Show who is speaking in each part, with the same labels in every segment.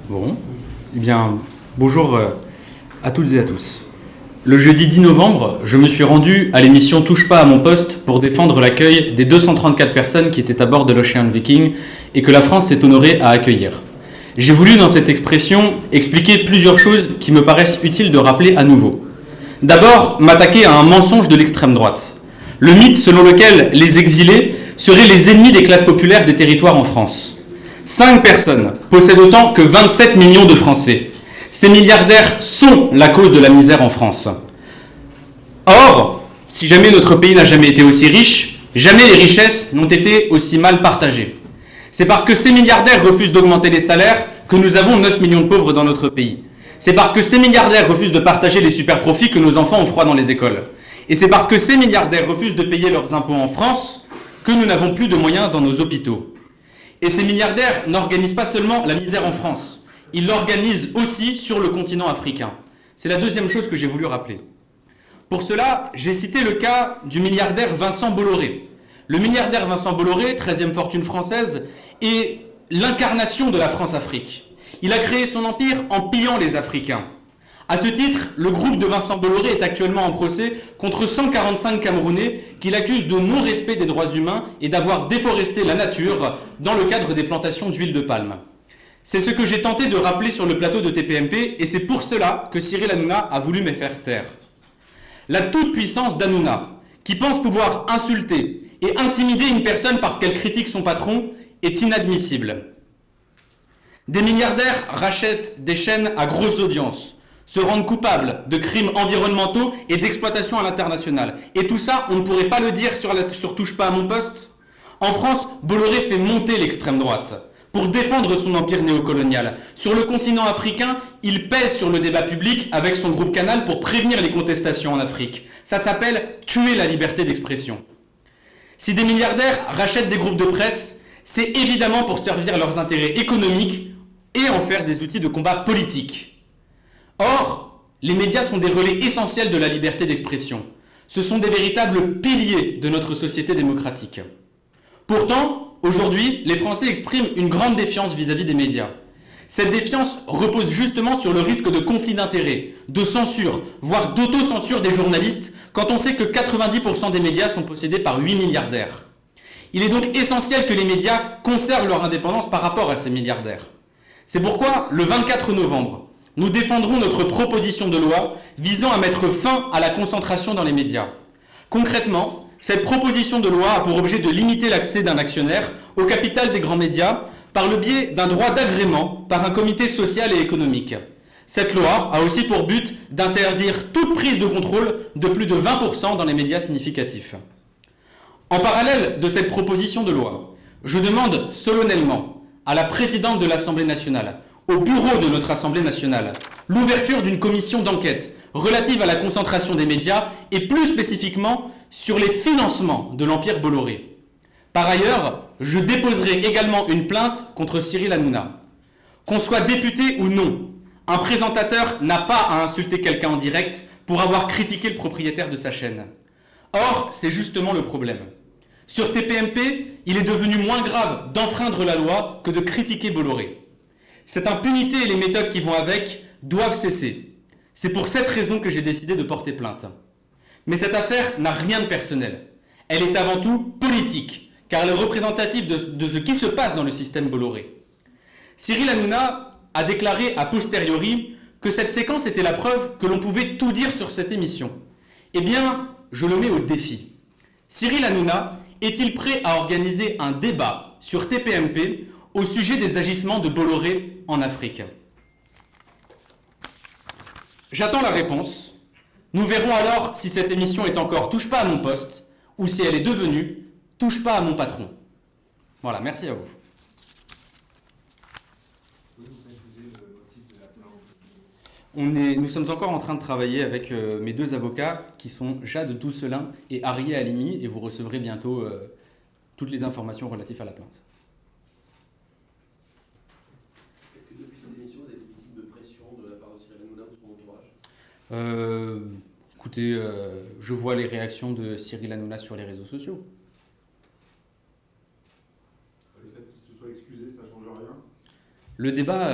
Speaker 1: Bon, eh bien, bonjour à toutes et à tous. Le jeudi 10 novembre, je me suis rendu à l'émission Touche pas à mon poste pour défendre l'accueil des 234 personnes qui étaient à bord de l'Ocean Viking et que la France s'est honorée à accueillir. J'ai voulu dans cette expression expliquer plusieurs choses qui me paraissent utiles de rappeler à nouveau. D'abord, m'attaquer à un mensonge de l'extrême droite. Le mythe selon lequel les exilés seraient les ennemis des classes populaires des territoires en France. 5 personnes possèdent autant que 27 millions de Français. Ces milliardaires sont la cause de la misère en France. Or, si jamais notre pays n'a jamais été aussi riche, jamais les richesses n'ont été aussi mal partagées. C'est parce que ces milliardaires refusent d'augmenter les salaires que nous avons 9 millions de pauvres dans notre pays. C'est parce que ces milliardaires refusent de partager les super profits que nos enfants ont froid dans les écoles. Et c'est parce que ces milliardaires refusent de payer leurs impôts en France que nous n'avons plus de moyens dans nos hôpitaux. Et ces milliardaires n'organisent pas seulement la misère en France, ils l'organisent aussi sur le continent africain. C'est la deuxième chose que j'ai voulu rappeler. Pour cela, j'ai cité le cas du milliardaire Vincent Bolloré. Le milliardaire Vincent Bolloré, 13e fortune française, est l'incarnation de la France-Afrique. Il a créé son empire en pillant les Africains. À ce titre, le groupe de Vincent Bolloré est actuellement en procès contre 145 Camerounais qui l'accusent de non-respect des droits humains et d'avoir déforesté la nature dans le cadre des plantations d'huile de palme. C'est ce que j'ai tenté de rappeler sur le plateau de TPMP et c'est pour cela que Cyril Hanouna a voulu me faire taire. La toute-puissance d'Hanouna, qui pense pouvoir insulter et intimider une personne parce qu'elle critique son patron, est inadmissible. Des milliardaires rachètent des chaînes à grosse audience, se rendent coupables de crimes environnementaux et d'exploitation à l'international. Et tout ça, on ne pourrait pas le dire sur Touche pas à mon poste. En France, Bolloré fait monter l'extrême droite pour défendre son empire néocolonial. Sur le continent africain, il pèse sur le débat public avec son groupe Canal pour prévenir les contestations en Afrique. Ça s'appelle tuer la liberté d'expression. Si des milliardaires rachètent des groupes de presse, c'est évidemment pour servir leurs intérêts économiques et en faire des outils de combat politique. Or, les médias sont des relais essentiels de la liberté d'expression. Ce sont des véritables piliers de notre société démocratique. Pourtant, aujourd'hui, les Français expriment une grande défiance vis-à-vis des médias. Cette défiance repose justement sur le risque de conflit d'intérêts, de censure, voire d'autocensure des journalistes, quand on sait que 90% des médias sont possédés par 8 milliardaires. Il est donc essentiel que les médias conservent leur indépendance par rapport à ces milliardaires. C'est pourquoi, le 24 novembre, nous défendrons notre proposition de loi visant à mettre fin à la concentration dans les médias. Concrètement, cette proposition de loi a pour objet de limiter l'accès d'un actionnaire au capital des grands médias par le biais d'un droit d'agrément par un comité social et économique. Cette loi a aussi pour but d'interdire toute prise de contrôle de plus de 20% dans les médias significatifs. En parallèle de cette proposition de loi, je demande solennellement à la présidente de l'Assemblée nationale, au bureau de notre Assemblée nationale, l'ouverture d'une commission d'enquête relative à la concentration des médias et plus spécifiquement sur les financements de l'empire Bolloré. Par ailleurs, je déposerai également une plainte contre Cyril Hanouna. Qu'on soit député ou non, un présentateur n'a pas à insulter quelqu'un en direct pour avoir critiqué le propriétaire de sa chaîne. Or, c'est justement le problème. Sur TPMP, il est devenu moins grave d'enfreindre la loi que de critiquer Bolloré. Cette impunité et les méthodes qui vont avec doivent cesser. C'est pour cette raison que j'ai décidé de porter plainte. Mais cette affaire n'a rien de personnel. Elle est avant tout politique, car elle est représentative de ce qui se passe dans le système Bolloré. Cyril Hanouna a déclaré a posteriori que cette séquence était la preuve que l'on pouvait tout dire sur cette émission. Eh bien, je le mets au défi. Cyril Hanouna est-il prêt à organiser un débat sur TPMP au sujet des agissements de Bolloré en Afrique? J'attends la réponse. Nous verrons alors si cette émission est encore Touche pas à mon poste ou si elle est devenue Touche pas à mon patron. Voilà, merci à vous. Nous sommes encore en train de travailler avec mes deux avocats qui sont Jade Doucelin et Arié Halimi et vous recevrez bientôt toutes les informations relatives à la plainte.
Speaker 2: Est-ce que depuis cette émission, vous avez des victimes de pression de la part de Cyril Hanouna ou de son entourage?
Speaker 1: Écoutez, je vois les réactions de Cyril Hanouna sur les réseaux sociaux.
Speaker 3: Le fait qu'il se soit excusé, ça ne change rien.
Speaker 1: Le débat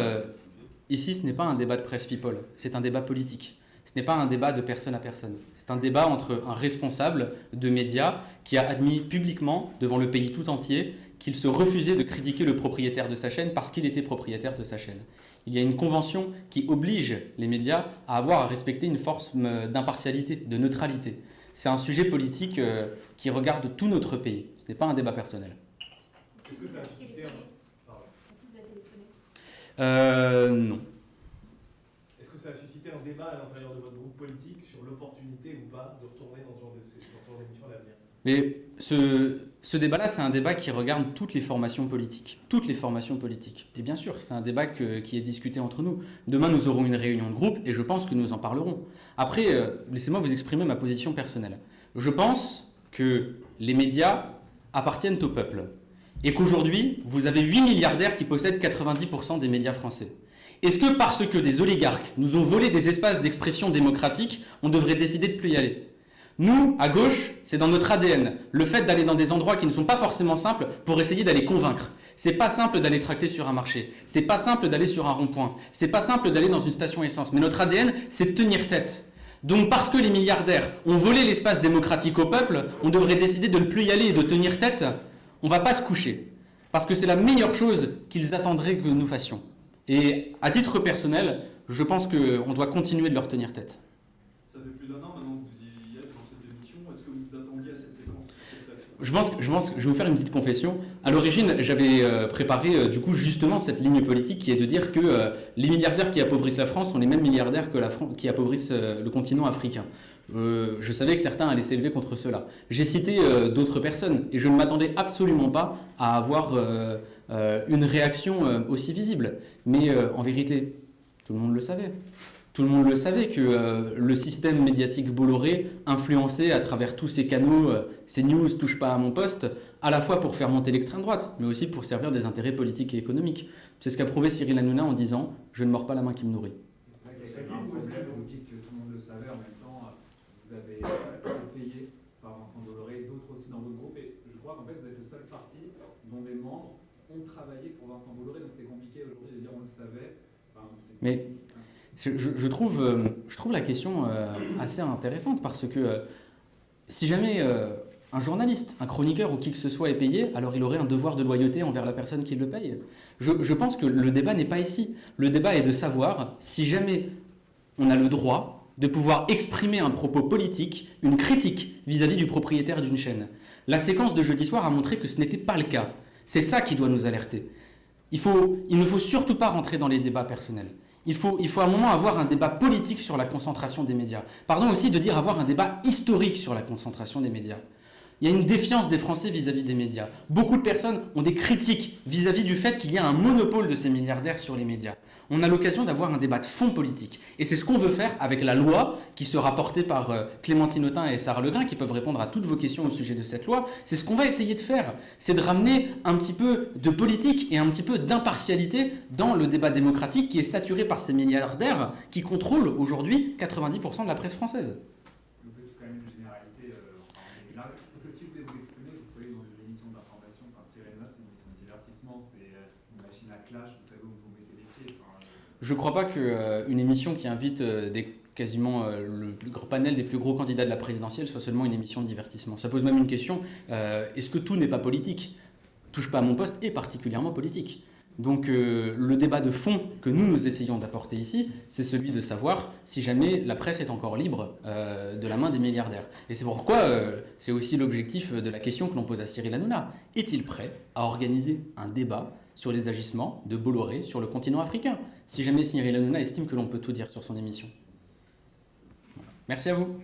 Speaker 1: ici, ce n'est pas un débat de presse people, c'est un débat politique. Ce n'est pas un débat de personne à personne. C'est un débat entre un responsable de médias qui a admis publiquement, devant le pays tout entier, qu'il se refusait de critiquer le propriétaire de sa chaîne parce qu'il était propriétaire de sa chaîne. Il y a une convention qui oblige les médias à respecter une forme d'impartialité, de neutralité. C'est un sujet politique qui regarde tout notre pays. Ce n'est pas un débat personnel.
Speaker 3: Est-ce que ça a suscité Pardon.
Speaker 4: Est-ce que vous avez téléphoné ?
Speaker 1: Non.
Speaker 3: Est-ce que ça a suscité un débat à l'intérieur de votre groupe politique sur l'opportunité ou pas de retourner dans ce genre d'émission à l'avenir ?
Speaker 1: Mais ce débat-là, c'est un débat qui regarde toutes les formations politiques. Toutes les formations politiques. Et bien sûr, c'est un débat qui est discuté entre nous. Demain, nous aurons une réunion de groupe et je pense que nous en parlerons. Après, laissez-moi vous exprimer ma position personnelle. Je pense que les médias appartiennent au peuple. Et qu'aujourd'hui, vous avez 8 milliardaires qui possèdent 90% des médias français. Est-ce que parce que des oligarques nous ont volé des espaces d'expression démocratique, on devrait décider de plus y aller ? Nous, à gauche, c'est dans notre ADN, le fait d'aller dans des endroits qui ne sont pas forcément simples pour essayer d'aller convaincre. C'est pas simple d'aller tracter sur un marché, c'est pas simple d'aller sur un rond-point, c'est pas simple d'aller dans une station essence, mais notre ADN, c'est de tenir tête. Donc parce que les milliardaires ont volé l'espace démocratique au peuple, on devrait décider de ne plus y aller et de tenir tête. On va pas se coucher, parce que c'est la meilleure chose qu'ils attendraient que nous fassions. Et à titre personnel, je pense qu'on doit continuer de leur tenir tête.
Speaker 5: Ça fait plus d'un an maintenant que vous y êtes dans cette émission. Est-ce que vous vous attendiez à cette séquence, cette réaction ?
Speaker 1: Je pense que je vais vous faire une petite confession. À l'origine, j'avais préparé du coup justement cette ligne politique qui est de dire que les milliardaires qui appauvrissent la France sont les mêmes milliardaires que qui appauvrissent le continent africain. Je savais que certains allaient s'élever contre cela. J'ai cité d'autres personnes et je ne m'attendais absolument pas à avoir une réaction aussi visible. Mais en vérité, tout le monde le savait. Tout le monde le savait que le système médiatique Bolloré influençait à travers tous ces canaux, ces news touchent pas à mon poste, à la fois pour faire monter l'extrême droite, mais aussi pour servir des intérêts politiques et économiques. C'est ce qu'a prouvé Cyril Hanouna en disant « Je ne mords pas la main qui me nourrit ».
Speaker 6: C'est un problème, vous dites que tout le monde le savait, en même temps, vous avez été payé par Vincent Bolloré, d'autres aussi dans votre groupe, et je crois qu'en fait vous êtes le seul parti dont des membres ont travaillé pour Vincent Bolloré, donc c'est compliqué aujourd'hui de dire on le savait. Enfin,
Speaker 1: mais je trouve la question assez intéressante parce que si jamais un journaliste, un chroniqueur ou qui que ce soit est payé, alors il aurait un devoir de loyauté envers la personne qui le paye. Je pense que le débat n'est pas ici. Le débat est de savoir si jamais on a le droit de pouvoir exprimer un propos politique, une critique vis-à-vis du propriétaire d'une chaîne. La séquence de jeudi soir a montré que ce n'était pas le cas. C'est ça qui doit nous alerter. Il ne faut surtout pas rentrer dans les débats personnels. Il faut à un moment avoir un débat politique sur la concentration des médias. Pardon aussi de dire avoir un débat historique sur la concentration des médias. Il y a une défiance des Français vis-à-vis des médias. Beaucoup de personnes ont des critiques vis-à-vis du fait qu'il y a un monopole de ces milliardaires sur les médias. On a l'occasion d'avoir un débat de fond politique. Et c'est ce qu'on veut faire avec la loi qui sera portée par Clémentine Autain et Sarah Legrain, qui peuvent répondre à toutes vos questions au sujet de cette loi. C'est ce qu'on va essayer de faire. C'est de ramener un petit peu de politique et un petit peu d'impartialité dans le débat démocratique qui est saturé par ces milliardaires qui contrôlent aujourd'hui 90% de la presse française.
Speaker 6: Vous faites quand même une généralité en général. Parce que si vous voulez vous exprimer, vous pouvez dans des émissions d'information. Enfin, Sirena, c'est une émission de divertissement, c'est une machine à clash, vous savez où vous mettez les pieds.
Speaker 1: Je ne crois pas qu'une émission qui invite quasiment le plus gros panel des plus gros candidats de la présidentielle soit seulement une émission de divertissement. Ça pose même une question, est-ce que tout n'est pas politique ? Touche pas à mon poste est particulièrement politique. Donc le débat de fond que nous essayons d'apporter ici, c'est celui de savoir si jamais la presse est encore libre de la main des milliardaires. Et c'est pourquoi c'est aussi l'objectif de la question que l'on pose à Cyril Hanouna. Est-il prêt à organiser un débat sur les agissements de Bolloré sur le continent africain, si jamais Cyril Hanouna estime que l'on peut tout dire sur son émission ? Merci à vous.